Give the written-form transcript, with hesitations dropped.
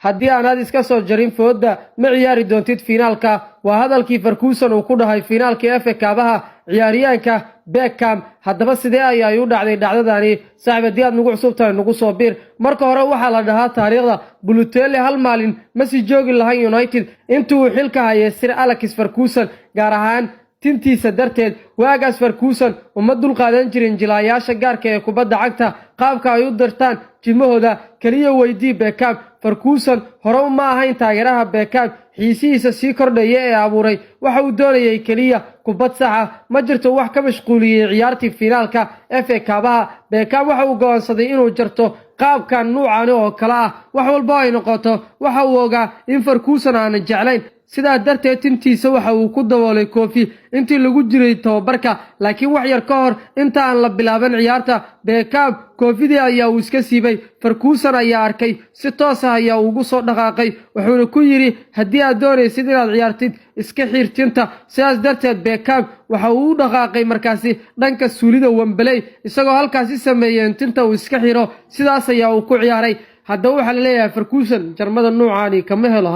haddii aanaad iska soo jarin fooda ma ciyaari doontid finaalka. waa hadalkii Ferguson uu ku dhahay finaalka FA Cup-aha ciyaaryahanka Beckham. haddaba sidee ayay u dhacday dhacdadani? saaxiibadii aad nagu cusub tahay nagu soo biir. marka hore waxaa la dhahaa taariikhda Balotelli hal maalin ma sii joogi lahayn United intuu xilka hayay Sir Alex Ferguson, gaar ahaan tintiisa darteed. waagaas Ferguson uma dul qaadan jirin jilayaasha gaarka ee kubadda cagta qaabka ay u dirtaan jimahooda. kaliya weydii Beckham. Ferguson hore uma ahayn taageeraha Beckham, xiisihiisa sii kordhaya ee abuuray waxa uu doonayay kaliya kubad sax ah. ma jirto wax ka mashquuliyay ciyaartii finaalka FA Cup-aha. Beckham waxa uu go'aansaday inuu jarto qaabkan nuucan oo kala ah wax walba ay noqoto. waxa uu ogaa in Ferguson aan jeclayn, sidaa darteed tintiisa waxa uu ku daboolay koofi intii lagu jiray tababarka. laakiin wax yar ka hor inta aan la bilaaban ciyaarta, Beckham koofidii ayaa uu iska siibay. Ferguson ayaa arkay, si toos ah ayaa ugu soo dhaqaaqay, wuxuuna ku yiri haddii aad doonaysid inaad ciyaartid iska xiir tinta. sidaas darteed Beckham waxa uu u dhaqaaqay markaasi dhanka suulida Wembley, isagoo halkaasi sameeyay tinta uu iska xiro. sidaas ayaa uu ku ciyaaray. haddaba waxaa la leeyahay Ferguson jarmada nuucaani kama helo.